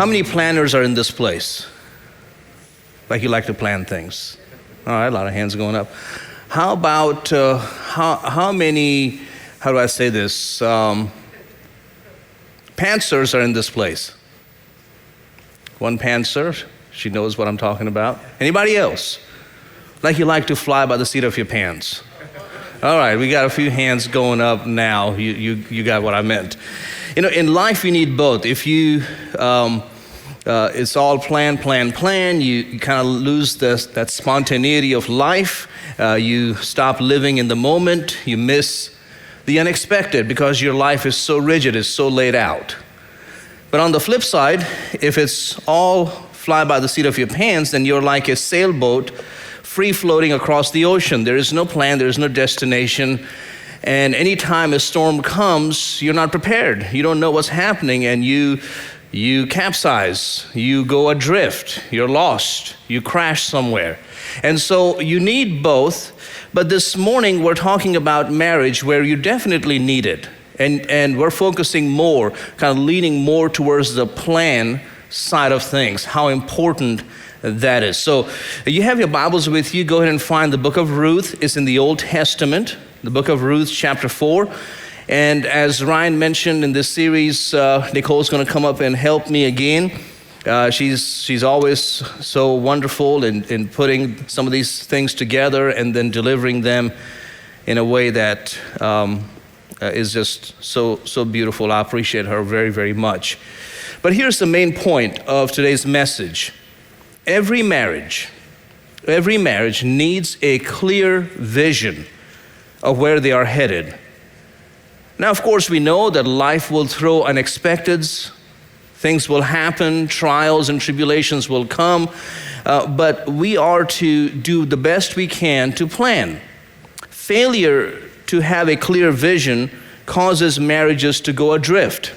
How many planners are in this place? Like you like to plan things. All right, a lot of hands going up. How about, how many, how do I say this? Pantsers are in this place. One pantser, she knows what I'm talking about. Anybody else? Like you like to fly by the seat of your pants. All right, we got a few hands going up now. You got what I meant. You know, in life you need both. If you, it's all plan, you kind of lose that spontaneity of life. You stop living in the moment. You miss the unexpected because your life is so rigid, it's so laid out. But on the flip side, if it's all fly by the seat of your pants, then you're like a sailboat free floating across the ocean. There is no plan, there is no destination. And anytime a storm comes, you're not prepared. You don't know what's happening, and you capsize, you go adrift, you're lost, you crash somewhere. And so you need both. But this morning we're talking about marriage, where you definitely need it. And we're focusing more, kind of leaning more towards the plan side of things, how important that is. So you have your Bibles with you. Go ahead and find the book of Ruth. It's in the Old Testament, the book of Ruth, chapter 4. And as Ryan mentioned in this series, Nicole's going to come up and help me again. She's always so wonderful in putting some of these things together and then delivering them in a way that is just so beautiful. I appreciate her very, very much. But here's the main point of today's message. Every marriage needs a clear vision of where they are headed. Now, of course, we know that life will throw unexpecteds. Things will happen, trials and tribulations will come, but we are to do the best we can to plan. Failure to have a clear vision causes marriages to go adrift.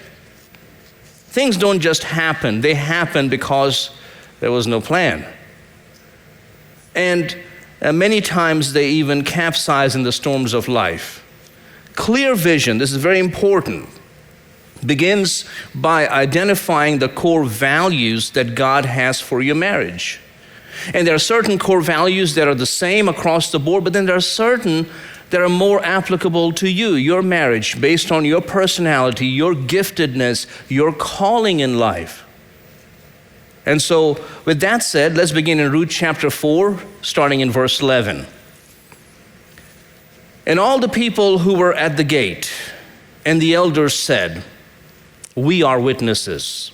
Things don't just happen, they happen because there was no plan. And many times they even capsize in the storms of life. Clear vision, this is very important, begins by identifying the core values that God has for your marriage. And there are certain core values that are the same across the board, but then there are certain that are more applicable to you, your marriage, based on your personality, your giftedness, your calling in life. And so, with that said, let's begin in Ruth chapter 4, starting in verse 11. And all the people who were at the gate and the elders said, "We are witnesses.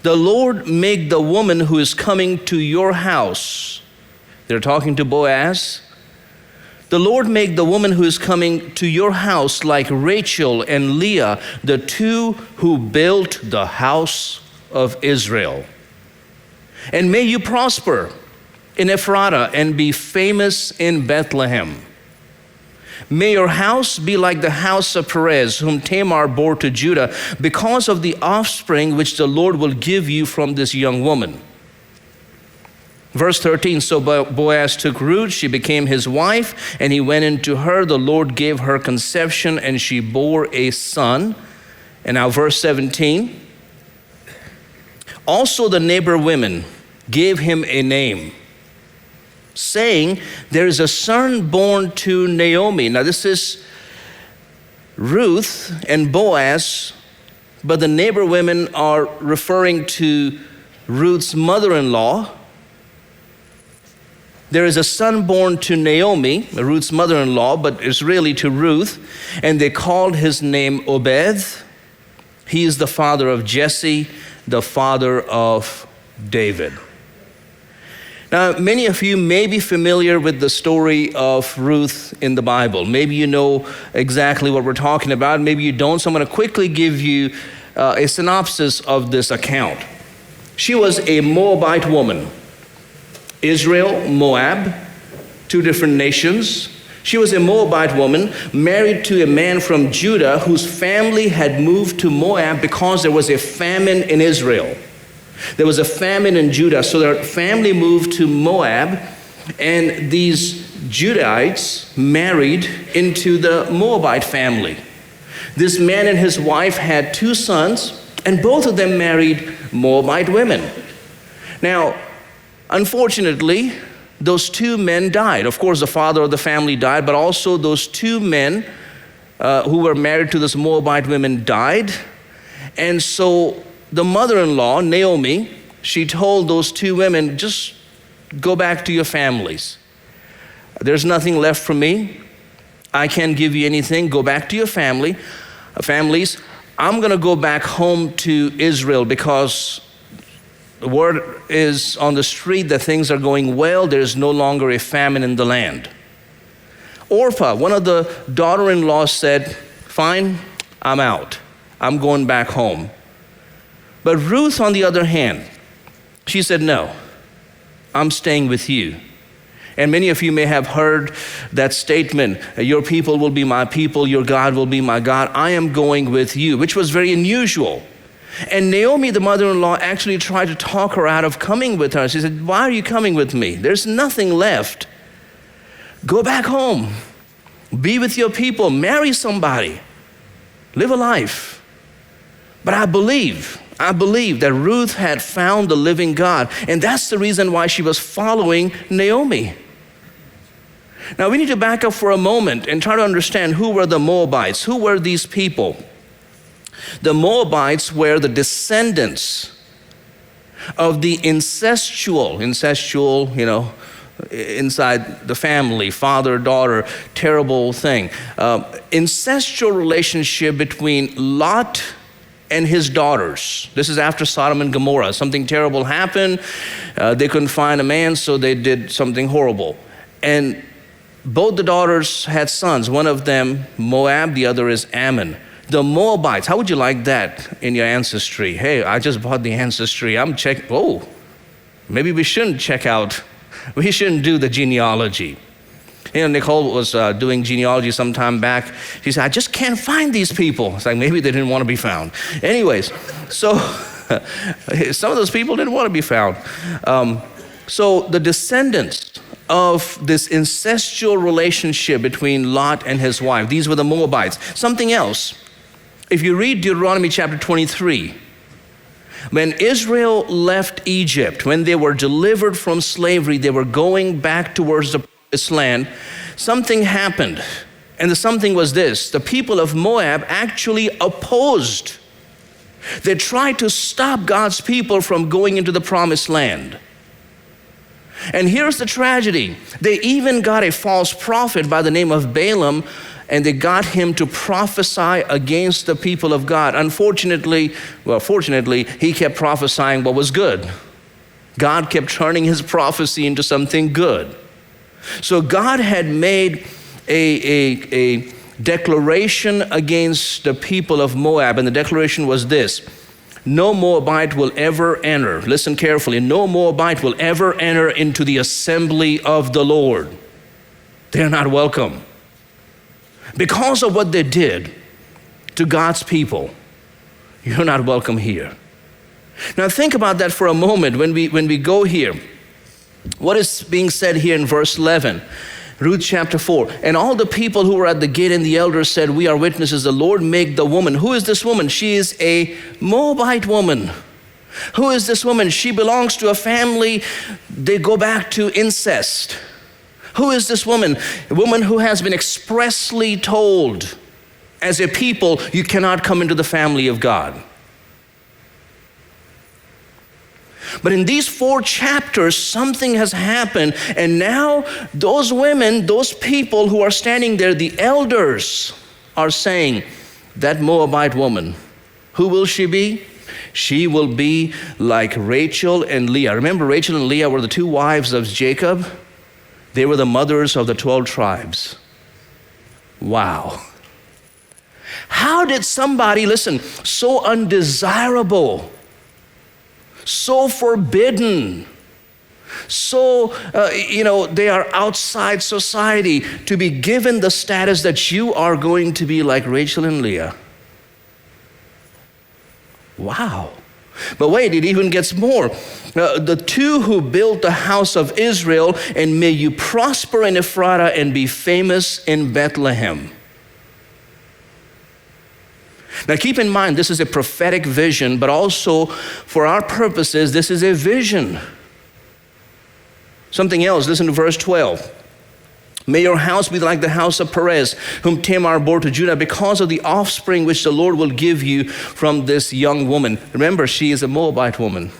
The Lord make the woman who is coming to your house," they're talking to Boaz, "the Lord make the woman who is coming to your house like Rachel and Leah, the two who built the house of Israel. And may you prosper in Ephrathah and be famous in Bethlehem. May your house be like the house of Perez, whom Tamar bore to Judah, because of the offspring which the Lord will give you from this young woman." Verse 13, so Boaz took Ruth, she became his wife, and he went into her. The Lord gave her conception, and she bore a son. And now verse 17, also the neighbor women gave him a name, saying, "There is a son born to Naomi." Now this is Ruth and Boaz, but the neighbor women are referring to Ruth's mother-in-law. There is a son born to Naomi, Ruth's mother-in-law, but it's really to Ruth, and they called his name Obed. He is the father of Jesse, the father of David. Now, many of you may be familiar with the story of Ruth in the Bible. Maybe you know exactly what we're talking about. Maybe you don't. So I'm going to quickly give you a synopsis of this account. She was a Moabite woman. Israel, Moab, two different nations. She was a Moabite woman married to a man from Judah whose family had moved to Moab because there was a famine in Israel. There was a famine in Judah, so their family moved to Moab, and these Judahites married into the Moabite family. This man and his wife had two sons, And both of them married Moabite women. Now, unfortunately, those two men died. Of course, the father of the family died, but also those two men who were married to this Moabite women died. And so the mother-in-law, Naomi, she told those two women, just go back to your families. There's nothing left for me. I can't give you anything. Go back to your families. I'm going to go back home to Israel because the word is on the street that things are going well. There is no longer a famine in the land. Orpah, one of the daughter-in-laws, said, fine, I'm out. I'm going back home. But Ruth, on the other hand, she said, no, I'm staying with you. And many of you may have heard that statement, your people will be my people, your God will be my God. I am going with you, which was very unusual. And Naomi, the mother-in-law, actually tried to talk her out of coming with her. She said, why are you coming with me? There's nothing left. Go back home. Be with your people. Marry somebody. Live a life. But I believe that Ruth had found the living God. And that's the reason why she was following Naomi. Now we need to back up for a moment and try to understand who were the Moabites. Who were these people? The Moabites were the descendants of the incestual, inside the family, father, daughter, terrible thing. Incestual relationship between Lot and his daughters. This is after Sodom and Gomorrah. Something terrible happened. They couldn't find a man, so they did something horrible. And both the daughters had sons. One of them, Moab, the other is Ammon. The Moabites, how would you like that in your ancestry? Hey, I just bought the ancestry. I'm checking. Oh, maybe we shouldn't check out. We shouldn't do the genealogy. Nicole was doing genealogy some time back. She said, I just can't find these people. It's like, maybe they didn't want to be found. Anyways, so some of those people didn't want to be found. So the descendants of this incestual relationship between Lot and his wife, these were the Moabites. Something else, if you read Deuteronomy chapter 23, when Israel left Egypt, when they were delivered from slavery, they were going back towards the promised land, something happened. And the something was this: the people of Moab actually opposed. They tried to stop God's people from going into the promised land. And here's the tragedy. They even got a false prophet by the name of Balaam, and they got him to prophesy against the people of God. Fortunately, he kept prophesying what was good. God kept turning his prophecy into something good. So God had made a declaration against the people of Moab, and the declaration was this: no Moabite will ever enter, listen carefully, no Moabite will ever enter into the assembly of the Lord. They're not welcome. Because of what they did to God's people, you're not welcome here. Now think about that for a moment when we go here. What is being said here in verse 11? Ruth chapter 4. And all the people who were at the gate and the elders said, we are witnesses, the Lord make the woman. Who is this woman? She is a Moabite woman. Who is this woman? She belongs to a family, they go back to incest. Who is this woman? A woman who has been expressly told, as a people, you cannot come into the family of God. But in these 4 chapters, something has happened, and now those women, those people who are standing there, the elders, are saying, that Moabite woman, who will she be? She will be like Rachel and Leah. Remember, Rachel and Leah were the 2 wives of Jacob. They were the mothers of the 12 tribes. Wow. How did somebody, listen, so undesirable, so forbidden, so, they are outside society, to be given the status that you are going to be like Rachel and Leah? Wow. But wait, it even gets more. The 2 who built the house of Israel, and may you prosper in Ephrathah and be famous in Bethlehem. Now keep in mind, this is a prophetic vision, but also for our purposes, this is a vision. Something else, listen to verse 12. May your house be like the house of Perez, whom Tamar bore to Judah, because of the offspring which the Lord will give you from this young woman. Remember, she is a Moabite woman.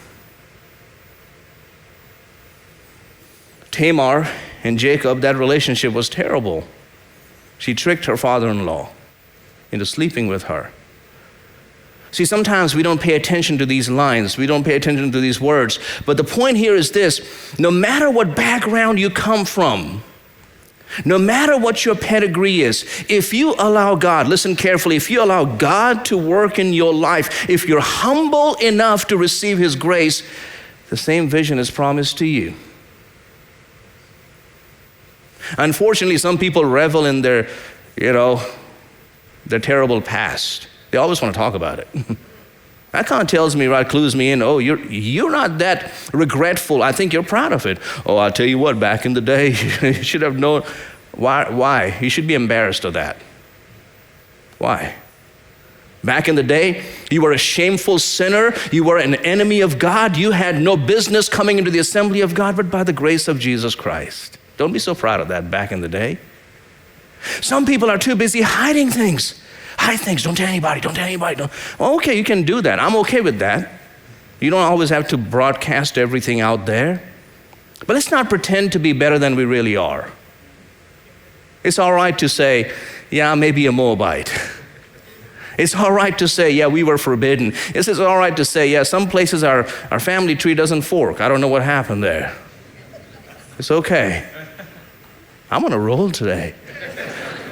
Tamar and Jacob, that relationship was terrible. She tricked her father-in-law into sleeping with her. See, sometimes we don't pay attention to these lines. We don't pay attention to these words. But the point here is this: no matter what background you come from, no matter what your pedigree is, if you allow God, listen carefully, if you allow God to work in your life, if you're humble enough to receive His grace, the same vision is promised to you. Unfortunately, some people revel in their terrible past. They always want to talk about it. That kind of tells me, right, clues me in, oh, you're not that regretful. I think you're proud of it. Oh, I'll tell you what, back in the day, you should have known. Why? You should be embarrassed of that. Why? Back in the day, you were a shameful sinner. You were an enemy of God. You had no business coming into the assembly of God, but by the grace of Jesus Christ. Don't be so proud of that back in the day. Some people are too busy hiding things. Hide things, don't tell anybody, don't tell anybody. Well, okay, you can do that. I'm okay with that. You don't always have to broadcast everything out there. But let's not pretend to be better than we really are. It's all right to say, yeah, maybe a Moabite. It's all right to say, yeah, we were forbidden. It's all right to say, yeah, some places our family tree doesn't fork. I don't know what happened there. It's okay. I'm on a roll today.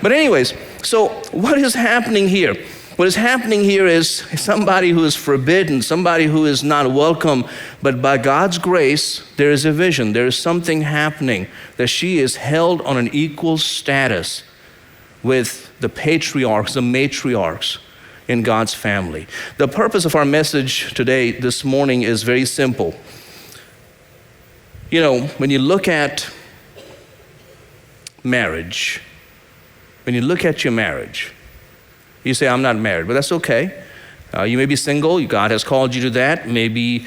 But anyways, so what is happening here? What is happening here is somebody who is forbidden, somebody who is not welcome, but by God's grace, there is a vision. There is something happening, that she is held on an equal status with the patriarchs, the matriarchs in God's family. The purpose of our message today, this morning, is very simple. You know, when you look at marriage, when you look at your marriage, you say, I'm not married, but that's okay. You may be single. God has called you to that. Maybe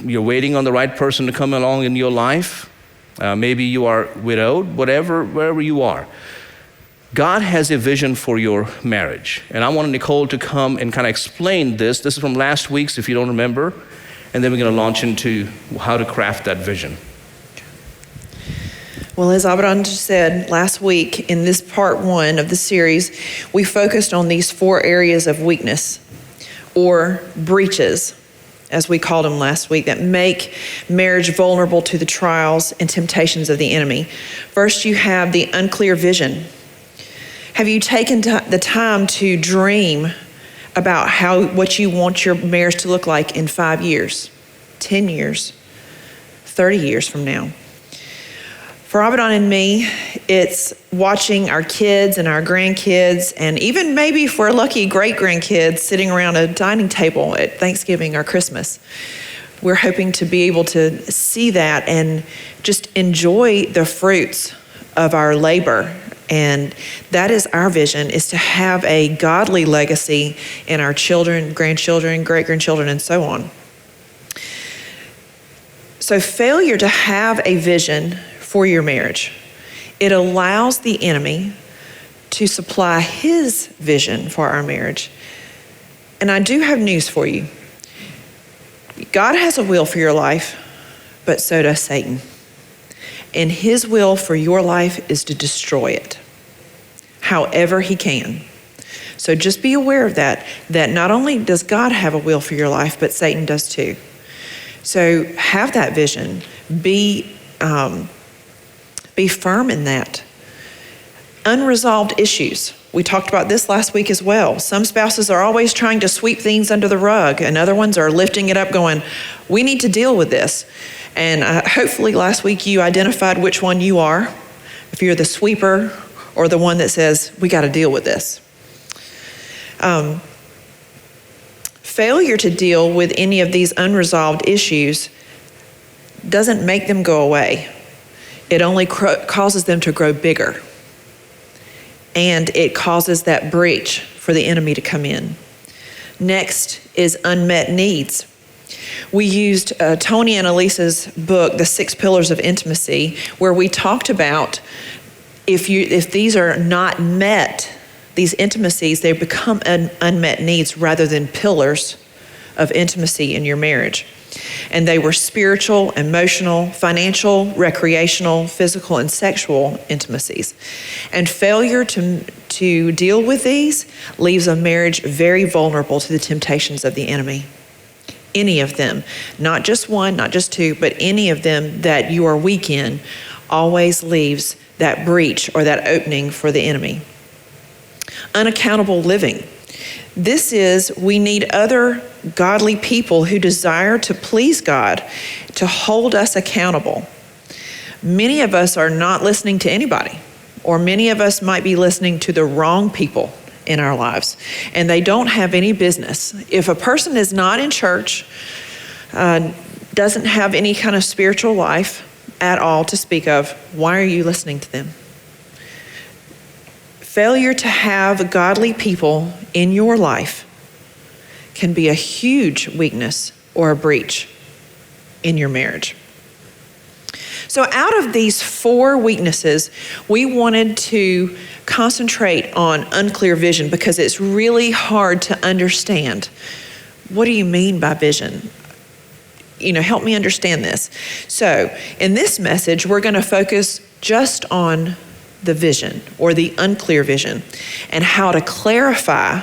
you're waiting on the right person to come along in your life. Maybe you are widowed, wherever you are. God has a vision for your marriage. And I want Nicole to come and kind of explain this. This is from last week's, if you don't remember. And then we're going to launch into how to craft that vision. Well, as Abidan just said, last week in this part 1 of the series, we focused on these 4 areas of weakness, or breaches, as we called them last week, that make marriage vulnerable to the trials and temptations of the enemy. First, you have the unclear vision. Have you taken the time to dream about what you want your marriage to look like in 5 years, 10 years, 30 years from now? For Abidan and me, it's watching our kids and our grandkids, and even maybe if we're lucky, great-grandkids sitting around a dining table at Thanksgiving or Christmas. We're hoping to be able to see that and just enjoy the fruits of our labor. And that is our vision, is to have a godly legacy in our children, grandchildren, great-grandchildren, and so on. So failure to have a vision for your marriage, it allows the enemy to supply his vision for our marriage. And I do have news for you. God has a will for your life, but so does Satan. And his will for your life is to destroy it, however he can. So just be aware of that not only does God have a will for your life, but Satan does too. So have that vision. Be firm in that. Unresolved issues. We talked about this last week as well. Some spouses are always trying to sweep things under the rug, and other ones are lifting it up going, we need to deal with this. And hopefully last week you identified which one you are, if you're the sweeper or the one that says, we got to deal with this. Failure to deal with any of these unresolved issues doesn't make them go away. It only causes them to grow bigger. And it causes that breach for the enemy to come in. Next is unmet needs. We used Tony and Elisa's book, The 6 Pillars of Intimacy, where we talked about if these are not met, these intimacies, they become unmet needs rather than pillars of intimacy in your marriage. And they were spiritual, emotional, financial, recreational, physical, and sexual intimacies. And failure to deal with these leaves a marriage very vulnerable to the temptations of the enemy. Any of them, not just one, not just two, but any of them that you are weak in, always leaves that breach or that opening for the enemy. Unaccountable living. This is, we need other godly people who desire to please God to hold us accountable. Many of us are not listening to anybody, or many of us might be listening to the wrong people in our lives, and they don't have any business. If a person is not in church, doesn't have any kind of spiritual life at all to speak of, why are you listening to them? Failure to have godly people in your life can be a huge weakness or a breach in your marriage. So out of these 4 weaknesses, we wanted to concentrate on unclear vision because it's really hard to understand. What do you mean by vision? Help me understand this. So in this message, we're going to focus just on the vision or the unclear vision and how to clarify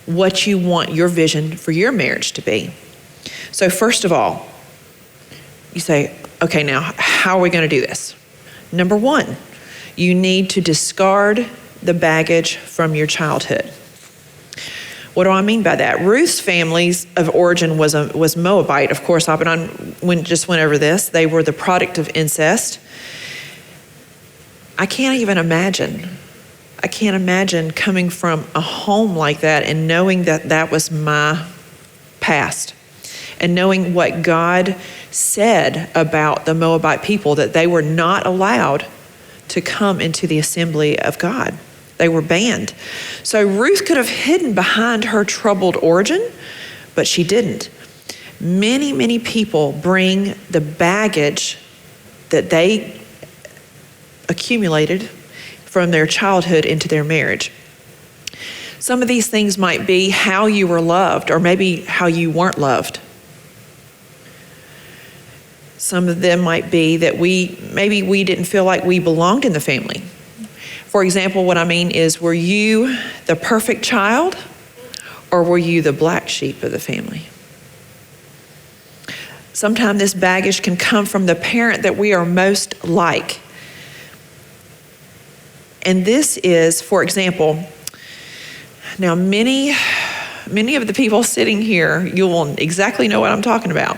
what you want your vision for your marriage to be. So first of all, you say, okay, now how are we going to do this? Number 1, you need to discard the baggage from your childhood. What do I mean by that? Ruth's family's of origin was Moabite. Of course, Abidan went over this. They were the product of incest. I can't even imagine. I can't imagine coming from a home like that and knowing that that was my past, and knowing what God said about the Moabite people, that they were not allowed to come into the assembly of God. They were banned. So Ruth could have hidden behind her troubled origin, but she didn't. Many, many people bring the baggage that they accumulated from their childhood into their marriage. Some of these things might be how you were loved, or maybe how you weren't loved. Some of them might be that maybe we didn't feel like we belonged in the family. For example, what I mean is, were you the perfect child, or were you the black sheep of the family? Sometimes this baggage can come from the parent that we are most like. And this is, for example, now many of the people sitting here, you will exactly know what I'm talking about.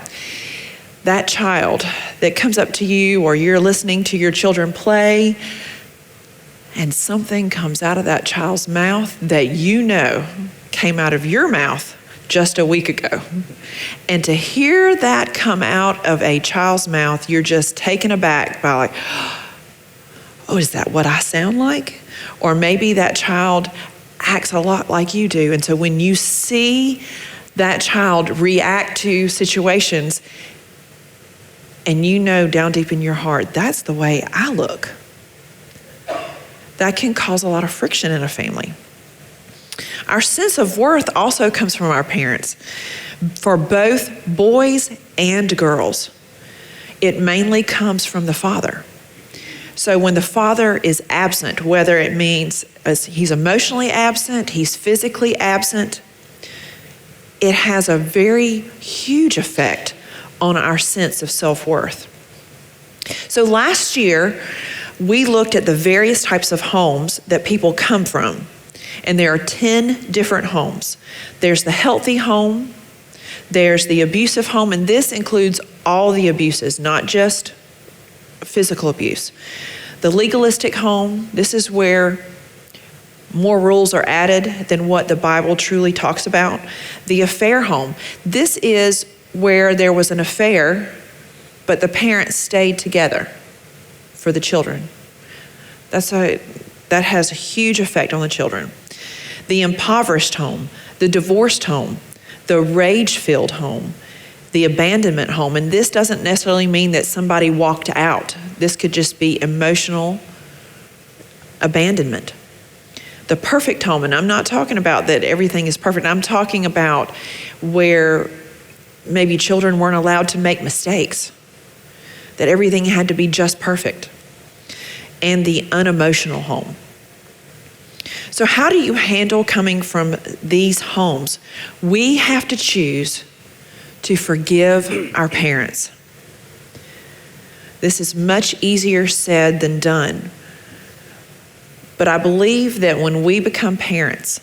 That child that comes up to you, or you're listening to your children play, and something comes out of that child's mouth that came out of your mouth just a week ago. And to hear that come out of a child's mouth, you're just taken aback by like, oh, is that what I sound like? Or maybe that child acts a lot like you do. And so when you see that child react to situations, and down deep in your heart, that's the way I look, that can cause a lot of friction in a family. Our sense of worth also comes from our parents. For both boys and girls, it mainly comes from the father. So when the father is absent, whether it means he's emotionally absent, he's physically absent, it has a very huge effect on our sense of self-worth. So last year, we looked at the various types of homes that people come from. And there are 10 different homes. There's the healthy home, there's the abusive home, and this includes all the abuses, not just physical abuse. The legalistic home, this is where more rules are added than what the Bible truly talks about. The affair home, this is where there was an affair, but the parents stayed together for the children. That has a huge effect on the children. The impoverished home, the divorced home, the rage-filled home, the abandonment home. And this doesn't necessarily mean that somebody walked out. This could just be emotional abandonment. The perfect home, and I'm not talking about that everything is perfect. I'm talking about where maybe children weren't allowed to make mistakes, that everything had to be just perfect. And the unemotional home. So how do you handle coming from these homes? We have to choose to forgive our parents. This is much easier said than done. But I believe that when we become parents,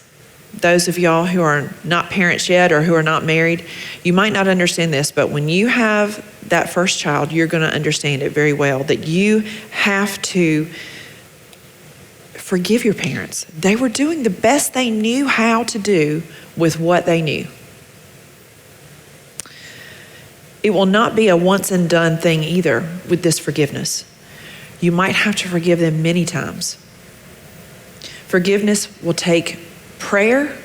those of y'all who are not parents yet or who are not married, you might not understand this, but when you have that first child, you're going to understand it very well, that you have to forgive your parents. They were doing the best they knew how to do with what they knew. It will not be a once and done thing either with this forgiveness. You might have to forgive them many times. Forgiveness will take prayer,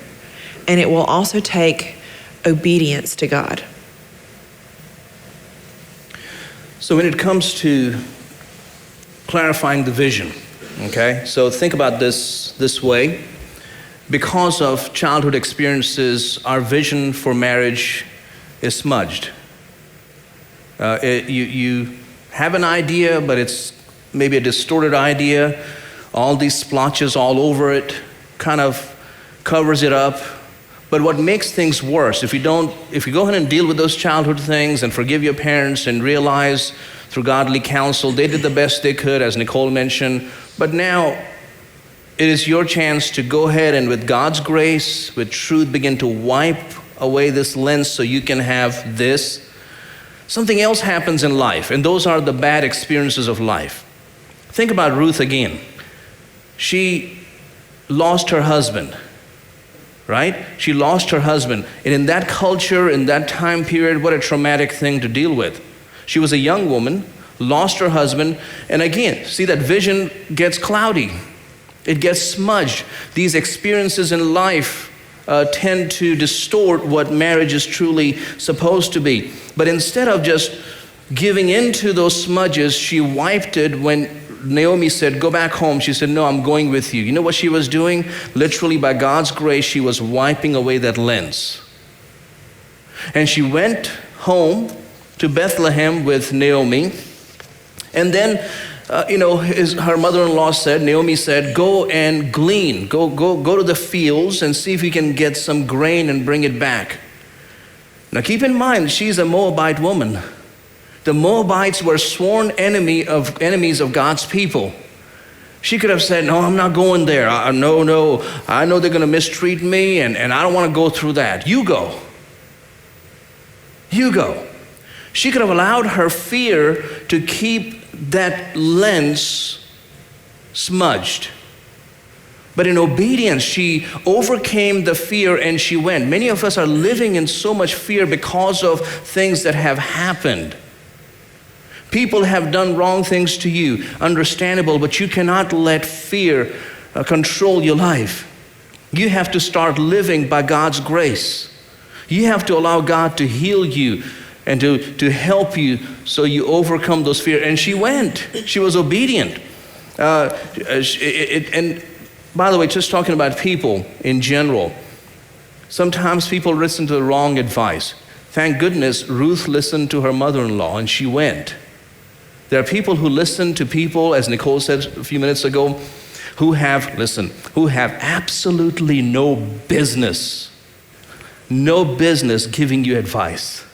and it will also take obedience to God. So when it comes to clarifying the vision, okay, so think about this way. Because of childhood experiences, our vision for marriage is smudged. You have an idea, but it's maybe a distorted idea. All these splotches all over it kind of covers it up. But what makes things worse, if you go ahead and deal with those childhood things and forgive your parents and realize through godly counsel they did the best they could, as Nicole mentioned, but now it is your chance to go ahead and with God's grace, with truth, begin to wipe away this lens so you can have this. Something else happens in life, and those are the bad experiences of life. Think about Ruth again. She lost her husband, right? She lost her husband. And in that culture, in that time period, what a traumatic thing to deal with. She was a young woman, lost her husband, and again, see, that vision gets cloudy. It gets smudged. These experiences in life tend to distort what marriage is truly supposed to be. But instead of just giving into those smudges, she wiped it. When Naomi said, go back home, she said, no, I'm going with you. You know what she was doing? Literally, by God's grace, she was wiping away that lens. And she went home to Bethlehem with Naomi. And then, her mother-in-law said, Naomi said, go and glean. Go to the fields and see if you can get some grain and bring it back. Now keep in mind, she's a Moabite woman. The Moabites were sworn enemies of God's people. She could have said, no, I'm not going there. No, I know they're going to mistreat me, and I don't want to go through that. You go. You go. She could have allowed her fear to keep that lens smudged. But in obedience, she overcame the fear and she went. Many of us are living in so much fear because of things that have happened. People have done wrong things to you, understandable, but you cannot let fear control your life. You have to start living by God's grace. You have to allow God to heal you and to help you so you overcome those fears. And she went. She was obedient. And by the way, just talking about people in general, sometimes people listen to the wrong advice. Thank goodness Ruth listened to her mother-in-law and she went. There are people who listen to people, as Nicole said a few minutes ago, who have absolutely no business giving you advice.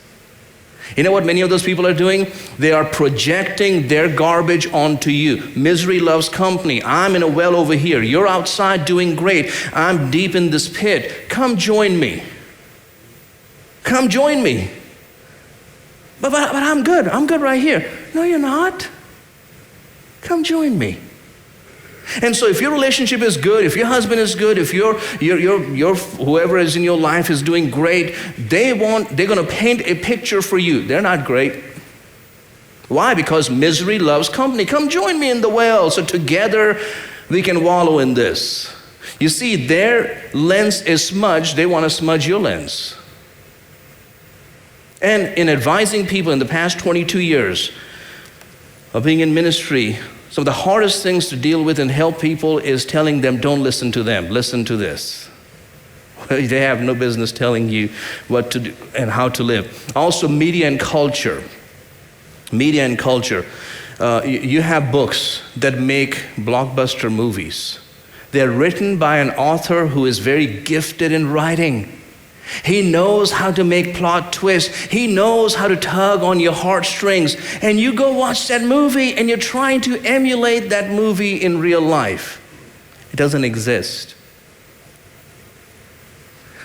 You know what many of those people are doing? They are projecting their garbage onto you. Misery loves company. I'm in a well over here. You're outside doing great. I'm deep in this pit. Come join me. Come join me. But I'm good. I'm good right here. No, you're not. Come join me. And so if your relationship is good, if your husband is good, if your whoever is in your life is doing great, they're going to paint a picture for you. They're not great. Why? Because misery loves company. Come join me in the well so together we can wallow in this. You see, their lens is smudged. They want to smudge your lens. And in advising people in the past 22 years of being in ministry, some of the hardest things to deal with and help people is telling them, don't listen to them, listen to this. They have no business telling you what to do and how to live. Also, media and culture. Media and culture. You have books that make blockbuster movies. They're written by an author who is very gifted in writing. He knows how to make plot twists. He knows how to tug on your heartstrings. And you go watch that movie and you're trying to emulate that movie in real life. It doesn't exist.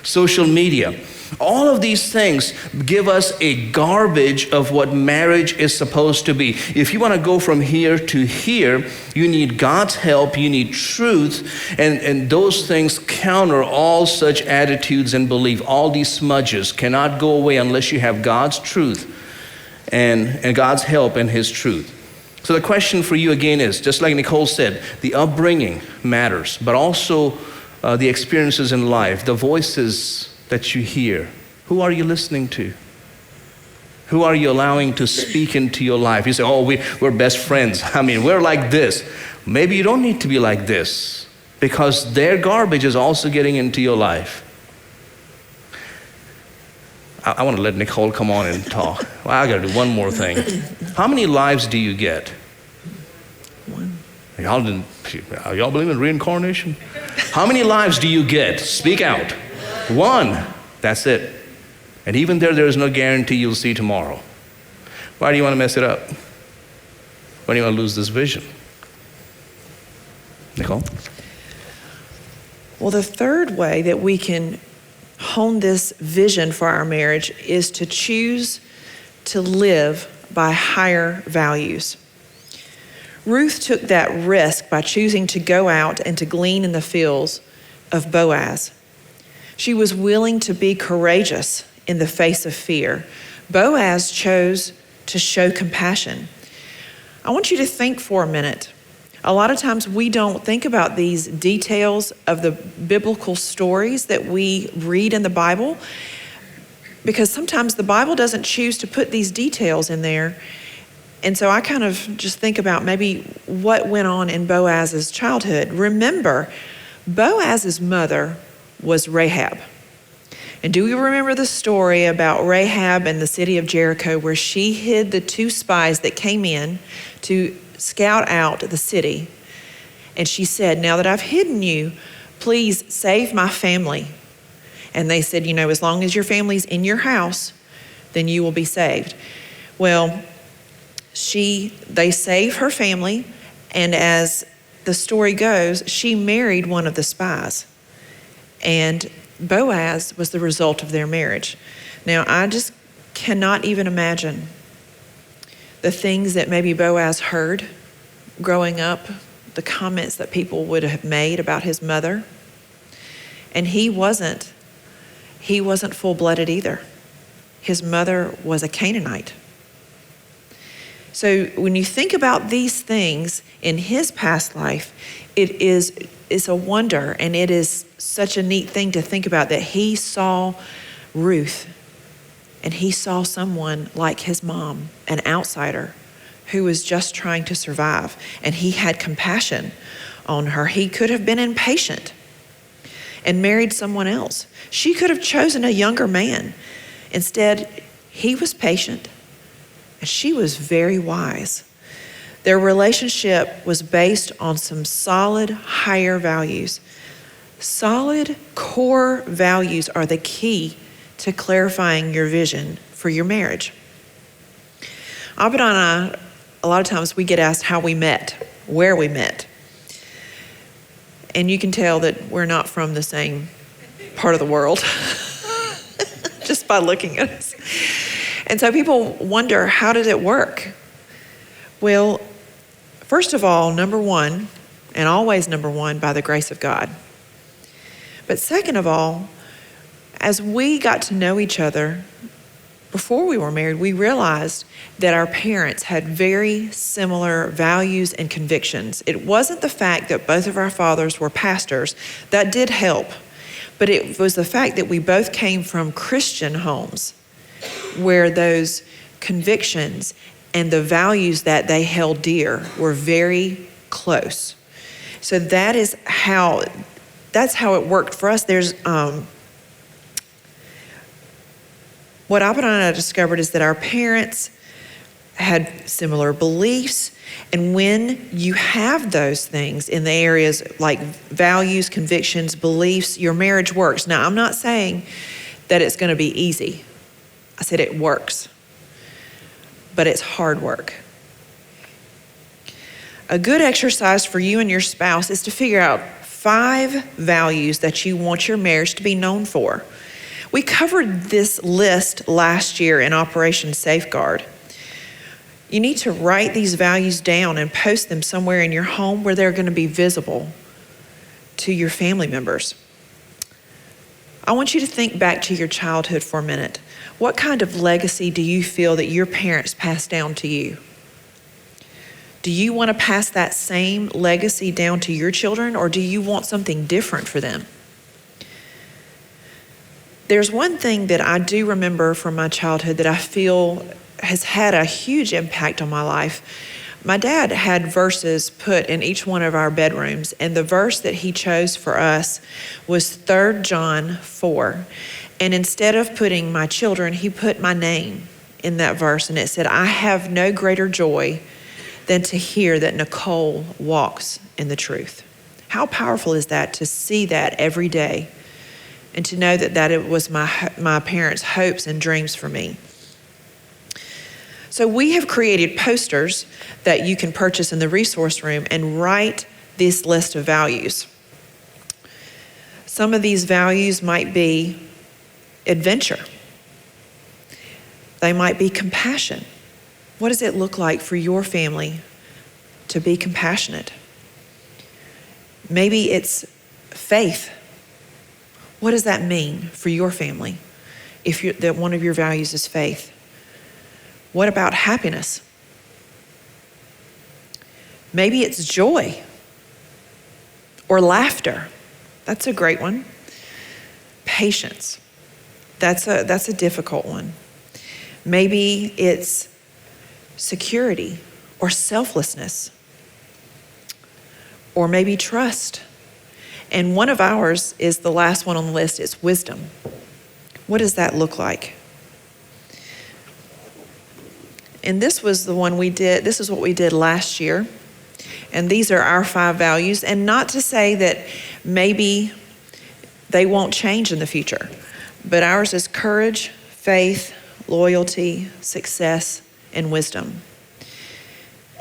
Social media. All of these things give us a garbage of what marriage is supposed to be. If you want to go from here to here, you need God's help, you need truth, and those things counter all such attitudes and belief. All these smudges cannot go away unless you have God's truth and God's help and His truth. So the question for you again is, just like Nicole said, the upbringing matters, but also the experiences in life, the voices that you hear. Who are you listening to? Who are you allowing to speak into your life? You say, oh, we're best friends. I mean, we're like this. Maybe you don't need to be like this because their garbage is also getting into your life. I want to let Nicole come on and talk. Well, I got to do one more thing. How many lives do you get? One. Y'all believe in reincarnation? How many lives do you get? Speak out. One. That's it. And even there is no guarantee you'll see tomorrow. Why do you want to mess it up? Why do you want to lose this vision? Nicole? Well, the third way that we can hone this vision for our marriage is to choose to live by higher values. Ruth took that risk by choosing to go out and to glean in the fields of Boaz. She was willing to be courageous in the face of fear. Boaz chose to show compassion. I want you to think for a minute. A lot of times we don't think about these details of the biblical stories that we read in the Bible because sometimes the Bible doesn't choose to put these details in there. And so I kind of just think about maybe what went on in Boaz's childhood. Remember, Boaz's mother was Rahab. And do you remember the story about Rahab and the city of Jericho where she hid the two spies that came in to scout out the city? And she said, now that I've hidden you, please save my family. And they said, as long as your family's in your house, then you will be saved. Well, they saved her family, and as the story goes, she married one of the spies. And Boaz was the result of their marriage. Now, I just cannot even imagine the things that maybe Boaz heard growing up, the comments that people would have made about his mother. And he wasn't full-blooded either. His mother was a Canaanite. So when you think about these things in his past life, it's a wonder, and it is such a neat thing to think about that he saw Ruth and he saw someone like his mom, an outsider who was just trying to survive, and he had compassion on her. He could have been impatient and married someone else. She could have chosen a younger man. Instead, he was patient and she was very wise. Their relationship was based on some solid, higher values. Solid core values are the key to clarifying your vision for your marriage. Abidan and I, a lot of times we get asked how we met, where we met. And you can tell that we're not from the same part of the world just by looking at us. And so people wonder, how did it work? Well, first of all, number one, and always number one, by the grace of God. But second of all, as we got to know each other before we were married, we realized that our parents had very similar values and convictions. It wasn't the fact that both of our fathers were pastors. That did help. But it was the fact that we both came from Christian homes. where those convictions and the values that they held dear were very close. So that's how it worked for us. There's what Abidan and I discovered is that our parents had similar beliefs, and when you have those things in the areas like values, convictions, beliefs, your marriage works. Now, I'm not saying that it's going to be easy. I said it works, but it's hard work. A good exercise for you and your spouse is to figure out 5 values that you want your marriage to be known for. We covered this list last year in Operation Safeguard. You need to write these values down and post them somewhere in your home where they're going to be visible to your family members. I want you to think back to your childhood for a minute. What kind of legacy do you feel that your parents passed down to you? Do you want to pass that same legacy down to your children, or do you want something different for them? There's one thing that I do remember from my childhood that I feel has had a huge impact on my life. My dad had verses put in each one of our bedrooms, and the verse that he chose for us was 3 John 4. And instead of putting my children, he put my name in that verse, and it said, "I have no greater joy than to hear that Nicole walks in the truth." How powerful is that to see that every day and to know that it was my parents' hopes and dreams for me? So we have created posters that you can purchase in the resource room and write this list of values. Some of these values might be adventure. They might be compassion. What does it look like for your family to be compassionate? Maybe it's faith. What does that mean for your family if that one of your values is faith? What about happiness? Maybe it's joy or laughter. That's a great one. Patience. That's a difficult one. Maybe it's security or selflessness, or maybe trust. And one of ours is the last one on the list. It's wisdom. What does that look like? And this was the one we did. This is what we did last year. And these are our 5 values. And not to say that maybe they won't change in the future, but ours is courage, faith, loyalty, success, and wisdom.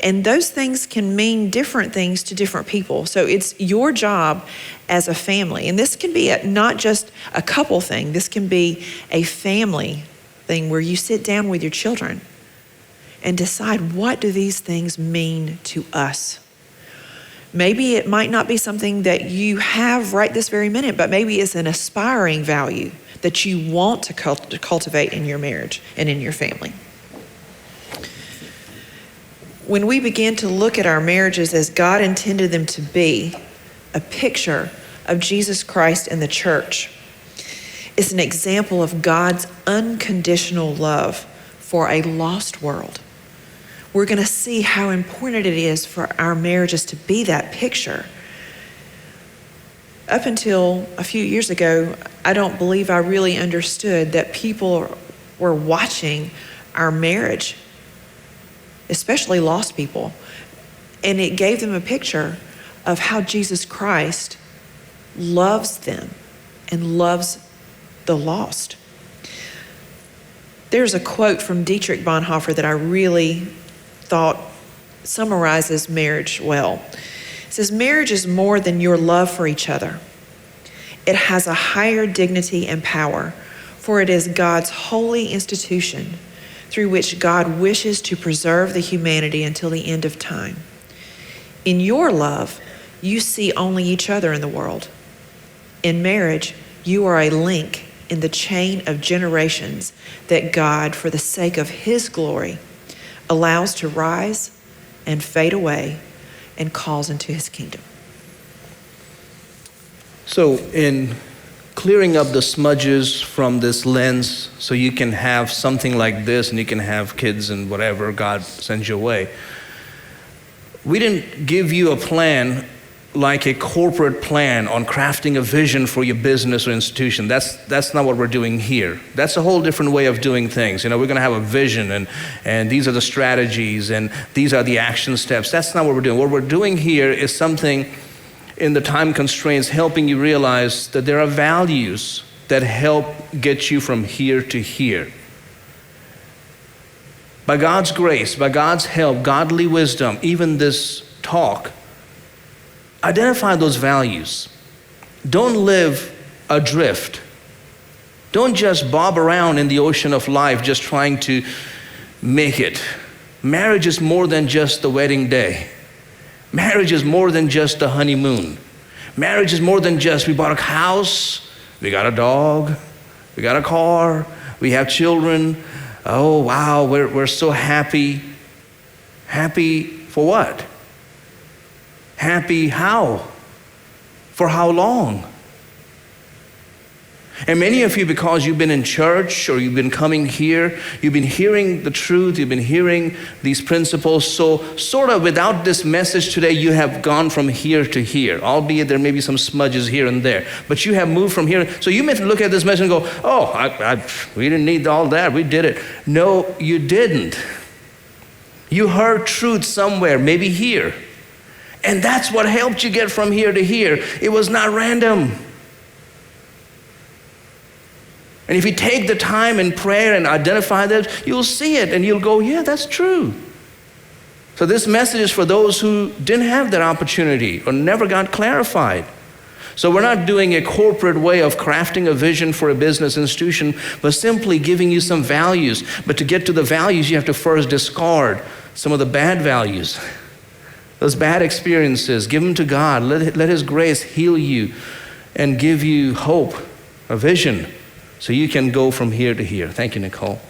And those things can mean different things to different people. So it's your job as a family. And this can be not just a couple thing. This can be a family thing where you sit down with your children and decide, what do these things mean to us? Maybe it might not be something that you have right this very minute, but maybe it's an aspiring value that you want to cultivate in your marriage and in your family. When we begin to look at our marriages as God intended them to be, a picture of Jesus Christ and the church, it's an example of God's unconditional love for a lost world. We're going to see how important it is for our marriages to be that picture. Up until a few years ago, I don't believe I really understood that people were watching our marriage, especially lost people, and it gave them a picture of how Jesus Christ loves them and loves the lost. There's a quote from Dietrich Bonhoeffer that I really thought summarizes marriage well. It says, "Marriage is more than your love for each other. It has a higher dignity and power, for it is God's holy institution through which God wishes to preserve the humanity until the end of time. In your love, you see only each other in the world. In marriage, you are a link in the chain of generations that God, for the sake of his glory, allows to rise and fade away and calls into his kingdom." So in clearing up the smudges from this lens so you can have something like this and you can have kids and whatever God sends your way. We didn't give you a plan like a corporate plan on crafting a vision for your business or institution. That's not what we're doing here. That's a whole different way of doing things. We're going to have a vision and these are the strategies and these are the action steps. That's not what we're doing. What we're doing here is something in the time constraints helping you realize that there are values that help get you from here to here. By God's grace, by God's help, godly wisdom, even this talk, identify those values. Don't live adrift. Don't just bob around in the ocean of life just trying to make it. Marriage is more than just the wedding day. Marriage is more than just the honeymoon. Marriage is more than just we bought a house, we got a dog, we got a car, we have children. Oh, wow, we're so happy. Happy for what? Happy how? For how long? And many of you, because you've been in church or you've been coming here, you've been hearing the truth, you've been hearing these principles. So sort of without this message today, you have gone from here to here, albeit there may be some smudges here and there. But you have moved from here. So you may look at this message and go, oh, we didn't need all that, we did it. No, you didn't. You heard truth somewhere, maybe here. And that's what helped you get from here to here. It was not random. And if you take the time in prayer and identify that, you'll see it and you'll go, yeah, that's true. So this message is for those who didn't have that opportunity or never got clarified. So we're not doing a corporate way of crafting a vision for a business institution, but simply giving you some values. But to get to the values, you have to first discard some of the bad values. Those bad experiences, give them to God. Let His grace heal you and give you hope, a vision, so you can go from here to here. Thank you, Nicole.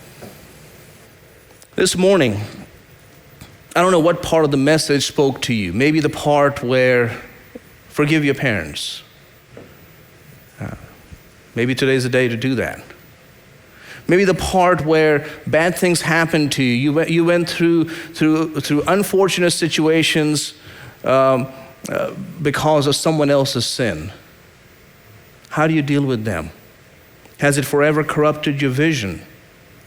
This morning, I don't know what part of the message spoke to you. Maybe the part where forgive your parents. Maybe today's the day to do that. Maybe the part where bad things happened to you. You went through unfortunate situations because of someone else's sin. How do you deal with them? Has it forever corrupted your vision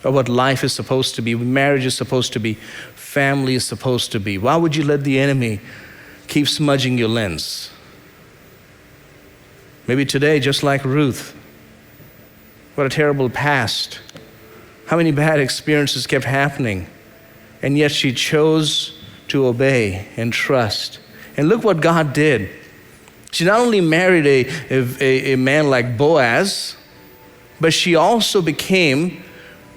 of what life is supposed to be, marriage is supposed to be, family is supposed to be? Why would you let the enemy keep smudging your lens? Maybe today, just like Ruth, what a terrible past. How many bad experiences kept happening, and yet she chose to obey and trust. And look what God did. She not only married a man like Boaz, but she also became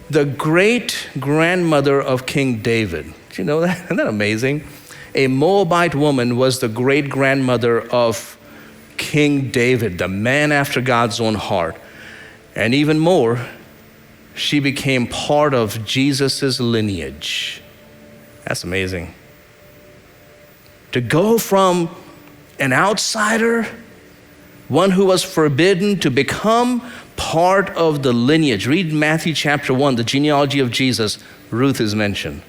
the great grandmother of King David. Did you know that? Isn't that amazing? A Moabite woman was the great grandmother of King David, the man after God's own heart. And even more, she became part of Jesus' lineage. That's amazing. To go from an outsider, one who was forbidden, to become part of the lineage. Read Matthew chapter 1, the genealogy of Jesus. Ruth is mentioned.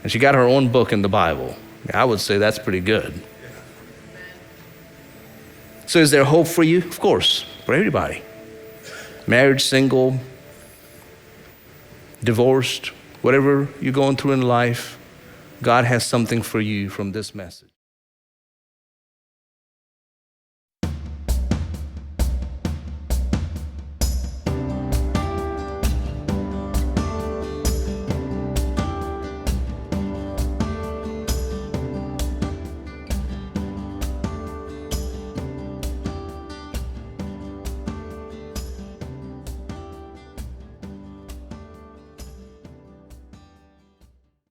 And she got her own book in the Bible. I would say that's pretty good. So is there hope for you? Of course, for everybody. Married, single, divorced, whatever you're going through in life, God has something for you from this message.